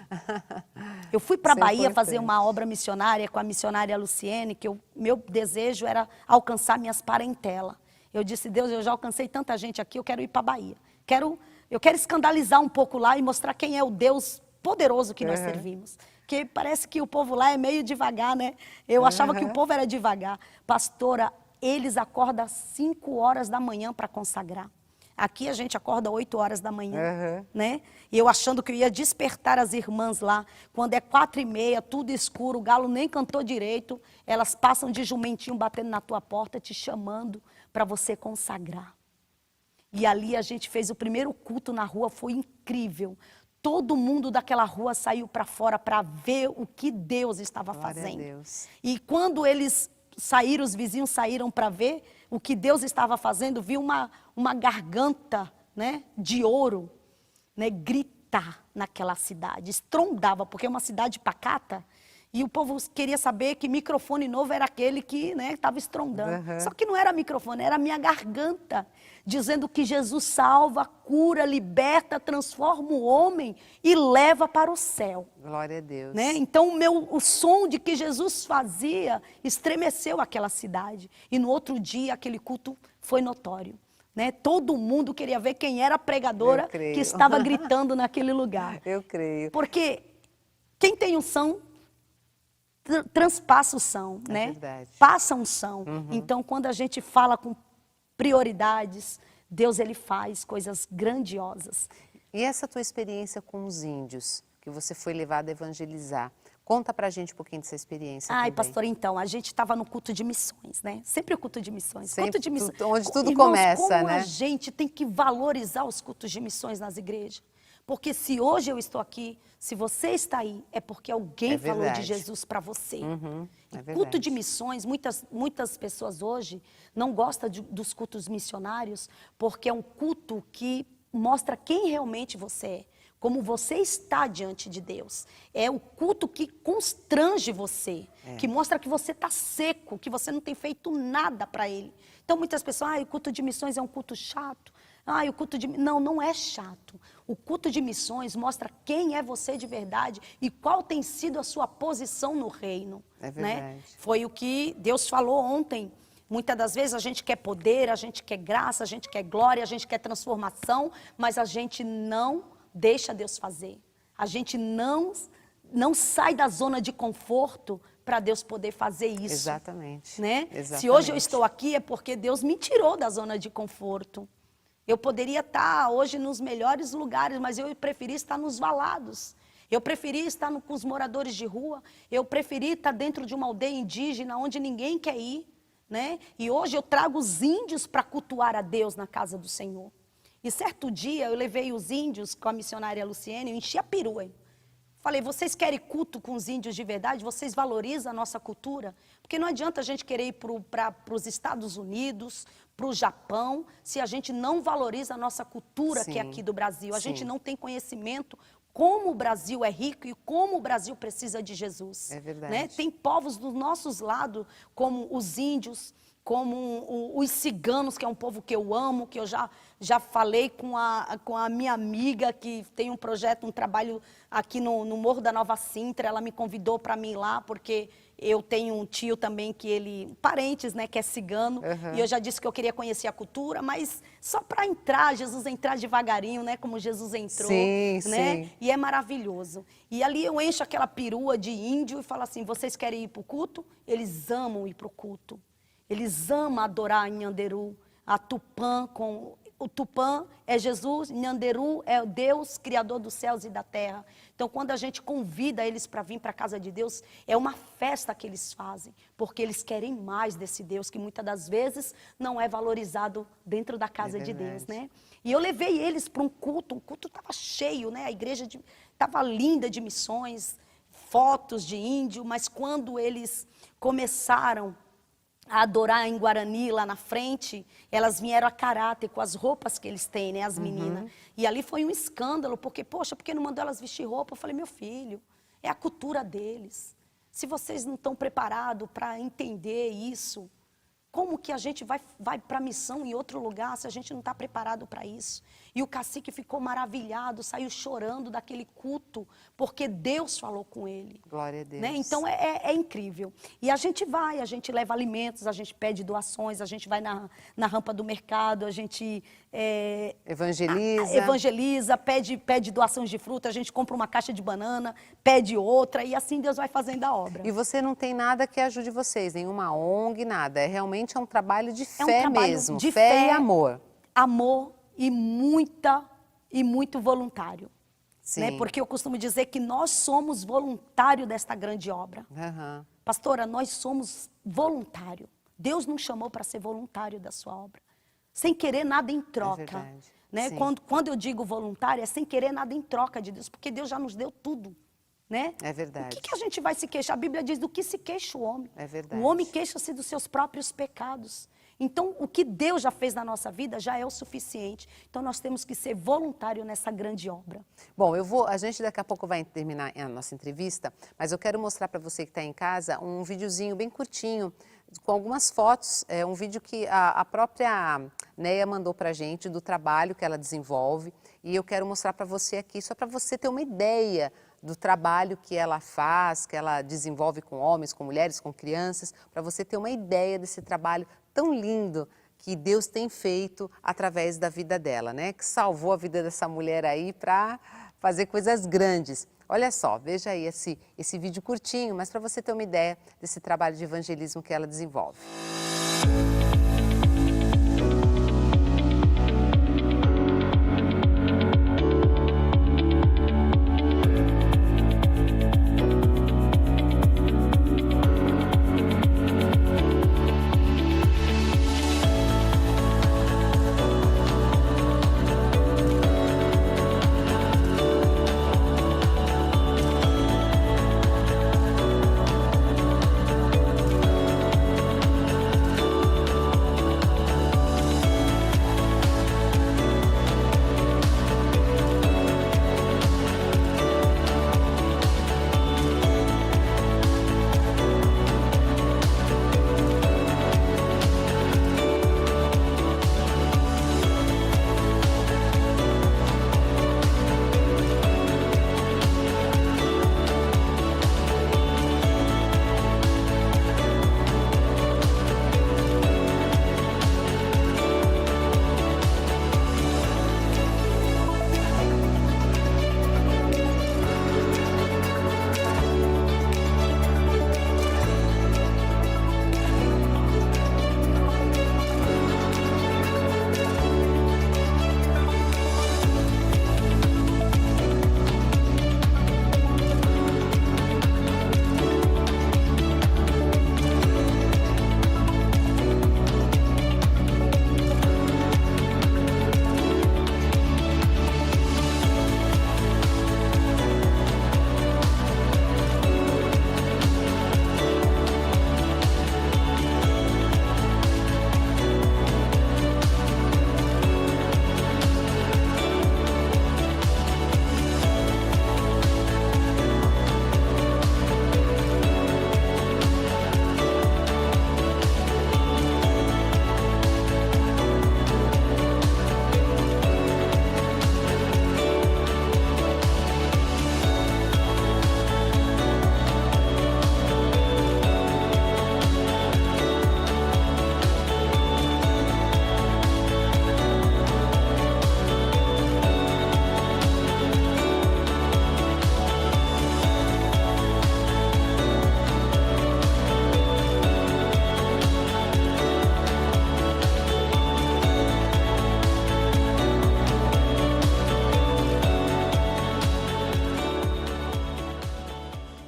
[SPEAKER 2] Eu fui para a Bahia fazer uma obra missionária com a missionária Luciene, que meu desejo era alcançar minhas parentelas. Eu disse, Deus, eu já alcancei tanta gente aqui, eu quero ir para a Bahia. Quero Eu quero escandalizar um pouco lá e mostrar quem é o Deus poderoso que nós servimos. Porque parece que o povo lá é meio devagar, né? Eu achava que o povo era devagar. Pastora, eles acordam às 5 horas da manhã para consagrar. Aqui a gente acorda 8 horas da manhã, né? E eu achando que eu ia despertar as irmãs lá. Quando é 4h30, tudo escuro, o galo nem cantou direito, elas passam de jumentinho batendo na tua porta, te chamando para você consagrar. E ali a gente fez o primeiro culto na rua, foi incrível. Todo mundo daquela rua saiu para fora para ver o que Deus estava fazendo. Deus. E quando eles saíram, os vizinhos saíram para ver o que Deus estava fazendo, viu uma garganta, né, de ouro, né, gritar naquela cidade. Estrondava, porque é uma cidade pacata. E o povo queria saber que microfone novo era aquele que estava estrondando. Só que não era microfone, era a minha garganta, dizendo que Jesus salva, cura, liberta, transforma o homem e leva para o céu.
[SPEAKER 1] Glória a Deus.
[SPEAKER 2] Né? Então o som de que Jesus fazia estremeceu aquela cidade. E no outro dia aquele culto foi notório. Né? Todo mundo queria ver quem era a pregadora que estava gritando naquele lugar.
[SPEAKER 1] Eu creio.
[SPEAKER 2] Porque quem tem unção transpassa o som, né?
[SPEAKER 1] Verdade.
[SPEAKER 2] Passa unção. Então, quando a gente fala com prioridades, Deus ele faz coisas grandiosas.
[SPEAKER 1] E essa tua experiência com os índios, que você foi levada a evangelizar, conta pra gente um pouquinho dessa experiência.
[SPEAKER 2] Ai,
[SPEAKER 1] também.
[SPEAKER 2] pastor, então, a gente estava no culto de missões, né? Sempre o culto de missões.
[SPEAKER 1] Sempre,
[SPEAKER 2] culto de missões.
[SPEAKER 1] Onde tudo
[SPEAKER 2] Irmãos,
[SPEAKER 1] começa,
[SPEAKER 2] como
[SPEAKER 1] né?
[SPEAKER 2] a gente tem que valorizar os cultos de missões nas igrejas. Porque se hoje eu estou aqui, se você está aí, é porque alguém falou de Jesus para você. Culto de missões, muitas pessoas hoje não gostam dos cultos missionários, porque é um culto que mostra quem realmente você é, como você está diante de Deus. É o culto que constrange você, que mostra que você está seco, que você não tem feito nada para Ele. Então muitas pessoas, o culto de missões é um culto chato. O culto de... Não, não é chato. O culto de missões mostra quem é você de verdade e qual tem sido a sua posição no reino.
[SPEAKER 1] É verdade.
[SPEAKER 2] Né? Foi o que Deus falou ontem. Muitas das vezes a gente quer poder, a gente quer graça, a gente quer glória, a gente quer transformação, mas a gente não deixa Deus fazer. A gente não sai da zona de conforto para Deus poder fazer isso.
[SPEAKER 1] Exatamente.
[SPEAKER 2] Né?
[SPEAKER 1] Exatamente.
[SPEAKER 2] Se hoje eu estou aqui é porque Deus me tirou da zona de conforto. Eu poderia estar hoje nos melhores lugares, mas eu preferi estar nos valados. Eu preferi estar com os moradores de rua. Eu preferi estar dentro de uma aldeia indígena onde ninguém quer ir. Né? E hoje eu trago os índios para cultuar a Deus na casa do Senhor. E certo dia eu levei os índios com a missionária Luciene, eu enchi a perua. Falei, vocês querem culto com os índios de verdade? Vocês valorizam a nossa cultura? Porque não adianta a gente querer ir para os Estados Unidos, para o Japão, se a gente não valoriza a nossa cultura, que é aqui do Brasil. A gente não tem conhecimento como o Brasil é rico e como o Brasil precisa de Jesus.
[SPEAKER 1] É verdade.
[SPEAKER 2] Né? Tem povos dos nossos lados, como os índios, como os ciganos, que é um povo que eu amo, que eu já falei com a minha amiga, que tem um projeto, um trabalho aqui no Morro da Nova Sintra. Ela me convidou para mim ir lá, porque eu tenho um tio também, parentes, né, que é cigano, e eu já disse que eu queria conhecer a cultura, mas só para entrar, Jesus entrar devagarinho, né, como Jesus entrou, né, sim. E é maravilhoso. E ali eu encho aquela perua de índio e falo assim, vocês querem ir para o culto? Eles amam ir para o culto. Eles amam adorar a Nhanderu, a Tupã. O Tupã é Jesus, Nhanderu é o Deus, Criador dos céus e da terra. Então, quando a gente convida eles para vir para a casa de Deus, é uma festa que eles fazem, porque eles querem mais desse Deus, que muitas das vezes não é valorizado dentro da casa de Deus, né? E eu levei eles para um culto estava cheio, né? A igreja estava linda de missões, fotos de índio, mas quando eles começaram a adorar em Guarani, lá na frente, elas vieram a caráter, com as roupas que eles têm, né, as meninas. E ali foi um escândalo, porque, poxa, por que não mandou elas vestir roupa? Eu falei, meu filho, é a cultura deles. Se vocês não estão preparados para entender isso, como que a gente vai para a missão em outro lugar se a gente não está preparado para isso? E o cacique ficou maravilhado, saiu chorando daquele culto, porque Deus falou com ele.
[SPEAKER 1] Glória a Deus.
[SPEAKER 2] Né? Então é incrível. E a gente leva alimentos, a gente pede doações, a gente vai na rampa do mercado, a gente evangeliza, pede doações de fruta, a gente compra uma caixa de banana, pede outra, e assim Deus vai fazendo a obra.
[SPEAKER 1] E você não tem nada que ajude vocês, nenhuma ONG, nada. Realmente um trabalho de fé mesmo,
[SPEAKER 2] de
[SPEAKER 1] fé e amor.
[SPEAKER 2] Amor e muito voluntário.
[SPEAKER 1] Sim.
[SPEAKER 2] Né? Porque eu costumo dizer que nós somos voluntário desta grande obra.
[SPEAKER 1] Uhum.
[SPEAKER 2] Pastora, nós somos voluntário. Deus nos chamou para ser voluntário da sua obra. Sem querer nada em troca.
[SPEAKER 1] É verdade.
[SPEAKER 2] Né? Quando eu digo voluntário, é sem querer nada em troca de Deus, porque Deus já nos deu tudo. Né?
[SPEAKER 1] É verdade.
[SPEAKER 2] O que a gente vai se queixar? A Bíblia diz do que se queixa o homem.
[SPEAKER 1] É verdade.
[SPEAKER 2] O homem queixa-se dos seus próprios pecados. Então, o que Deus já fez na nossa vida já é o suficiente. Então, nós temos que ser voluntário nessa grande obra.
[SPEAKER 1] Bom, a gente daqui a pouco vai terminar a nossa entrevista, mas eu quero mostrar para você que está em casa um videozinho bem curtinho, com algumas fotos, um vídeo que a própria Neia mandou para a gente do trabalho que ela desenvolve, e eu quero mostrar para você aqui, só para você ter uma ideia do trabalho que ela faz, que ela desenvolve com homens, com mulheres, com crianças, para você ter uma ideia desse trabalho tão lindo que Deus tem feito através da vida dela, né? Que salvou a vida dessa mulher aí para fazer coisas grandes. Olha só, veja aí esse vídeo curtinho, mas para você ter uma ideia desse trabalho de evangelismo que ela desenvolve.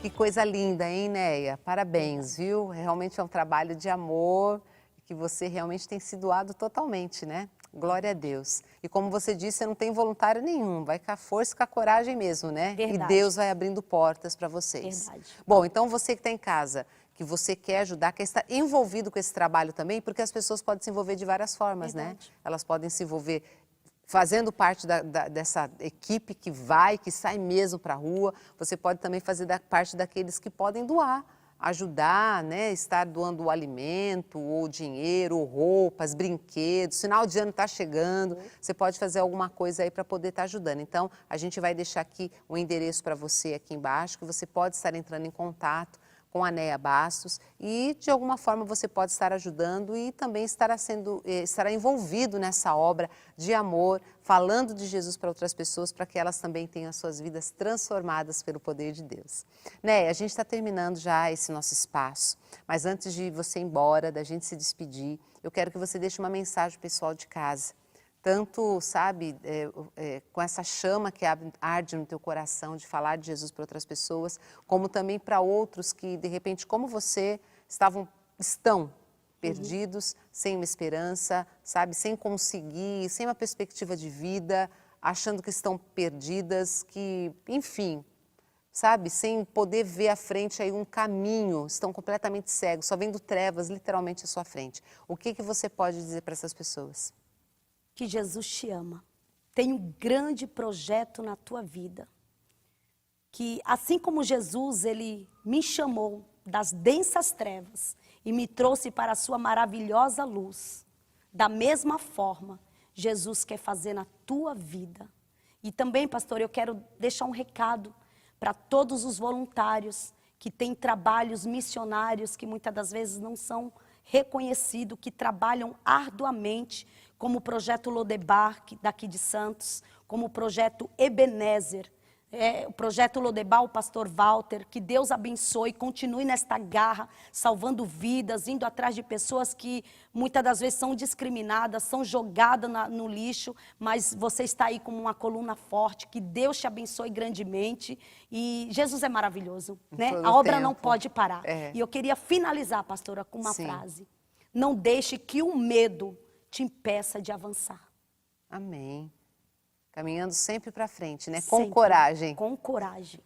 [SPEAKER 1] Que coisa linda, hein, Neia? Parabéns, viu? Realmente é um trabalho de amor que você realmente tem se doado totalmente, né? Glória a Deus. E como você disse, você não tem voluntário nenhum, vai com a força e com a coragem mesmo, né?
[SPEAKER 2] Verdade.
[SPEAKER 1] E Deus vai abrindo portas para vocês.
[SPEAKER 2] Verdade.
[SPEAKER 1] Bom, então você que está em casa, que você quer ajudar, quer estar envolvido com esse trabalho também, porque as pessoas podem se envolver de várias formas, né?
[SPEAKER 2] Verdade.
[SPEAKER 1] Elas podem se envolver fazendo parte dessa equipe que sai mesmo para a rua. Você pode também fazer parte daqueles que podem doar, ajudar, né, estar doando o alimento, ou dinheiro, ou roupas, brinquedos, final de ano está chegando, você pode fazer alguma coisa aí para poder estar ajudando. Então, a gente vai deixar aqui o endereço para você aqui embaixo, que você pode estar entrando em contato com a Neia Bastos e, de alguma forma, você pode estar ajudando e também estará envolvido nessa obra de amor, falando de Jesus para outras pessoas, para que elas também tenham as suas vidas transformadas pelo poder de Deus. Neia, a gente está terminando já esse nosso espaço, mas antes de você ir embora, da gente se despedir, eu quero que você deixe uma mensagem pessoal de casa. Tanto, sabe, com essa chama que arde no teu coração de falar de Jesus para outras pessoas, como também para outros que, de repente, como você, estão perdidos, sem uma esperança, sabe, sem conseguir, sem uma perspectiva de vida, achando que estão perdidas, que, enfim, sabe, sem poder ver à frente aí um caminho, estão completamente cegos, só vendo trevas literalmente à sua frente. O que você pode dizer para essas pessoas?
[SPEAKER 2] Que Jesus te ama, tem um grande projeto na tua vida, que assim como Jesus, ele me chamou das densas trevas e me trouxe para a sua maravilhosa luz, da mesma forma, Jesus quer fazer na tua vida. E também, pastor, eu quero deixar um recado para todos os voluntários que têm trabalhos missionários que muitas das vezes não são reconhecidos, que trabalham arduamente, como o projeto Lodebar, daqui de Santos, como o projeto Ebenezer, o projeto Lodebar, o pastor Walter, que Deus abençoe, continue nesta garra, salvando vidas, indo atrás de pessoas que muitas das vezes são discriminadas, são jogadas no lixo, mas você está aí como uma coluna forte, que Deus te abençoe grandemente, e Jesus é maravilhoso, né? A obra não pode parar. E eu queria finalizar, pastora, com uma frase: não deixe que o medo te impeça de avançar.
[SPEAKER 1] Amém. Caminhando sempre para frente, né?
[SPEAKER 2] Sempre,
[SPEAKER 1] com coragem.
[SPEAKER 2] Com coragem.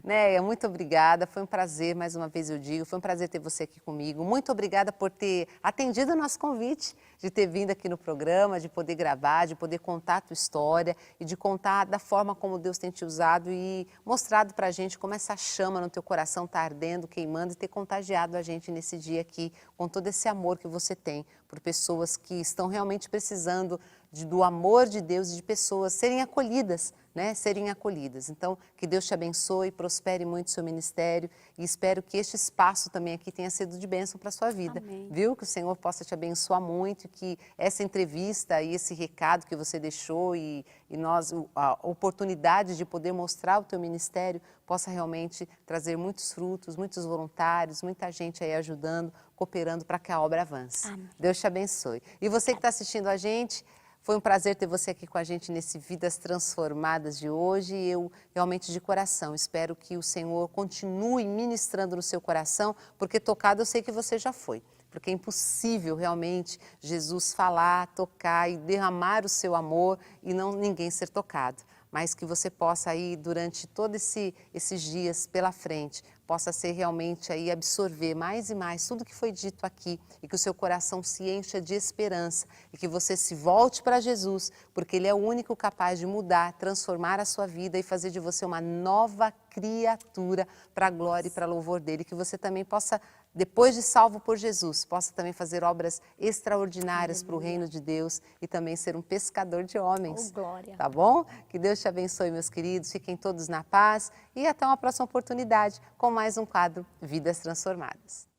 [SPEAKER 1] Neia, muito obrigada, foi um prazer, mais uma vez eu digo, foi um prazer ter você aqui comigo. Muito obrigada por ter atendido o nosso convite, de ter vindo aqui no programa, de poder gravar, de poder contar a tua história e de contar da forma como Deus tem te usado e mostrado pra gente como essa chama no teu coração está ardendo, queimando e ter contagiado a gente nesse dia aqui, com todo esse amor que você tem por pessoas que estão realmente precisando do amor de Deus e de pessoas serem acolhidas, né? Serem acolhidas. Então, que Deus te abençoe, prospere muito o seu ministério e espero que este espaço também aqui tenha sido de bênção para a sua vida.
[SPEAKER 2] Amém.
[SPEAKER 1] Viu? Que o Senhor possa te abençoar muito, que essa entrevista e esse recado que você deixou e nós, a oportunidade de poder mostrar o teu ministério possa realmente trazer muitos frutos, muitos voluntários, muita gente aí ajudando, cooperando para que a obra avance.
[SPEAKER 2] Amém.
[SPEAKER 1] Deus te abençoe. E você que está assistindo a gente, foi um prazer ter você aqui com a gente nesse Vidas Transformadas de hoje e eu realmente de coração espero que o Senhor continue ministrando no seu coração, porque tocado eu sei que você já foi, porque é impossível realmente Jesus falar, tocar e derramar o seu amor e ninguém ser tocado. Mas que você possa aí, durante todos esses dias pela frente, possa ser realmente aí absorver mais e mais tudo que foi dito aqui e que o seu coração se encha de esperança e que você se volte para Jesus, porque Ele é o único capaz de mudar, transformar a sua vida e fazer de você uma nova criatura para a glória e para louvor dEle, que você também possa, depois de salvo por Jesus, possa também fazer obras extraordinárias para o reino de Deus e também ser um pescador de homens.
[SPEAKER 2] Oh, glória.
[SPEAKER 1] Tá bom? Que Deus te abençoe, meus queridos. Fiquem todos na paz e até uma próxima oportunidade com mais um quadro Vidas Transformadas.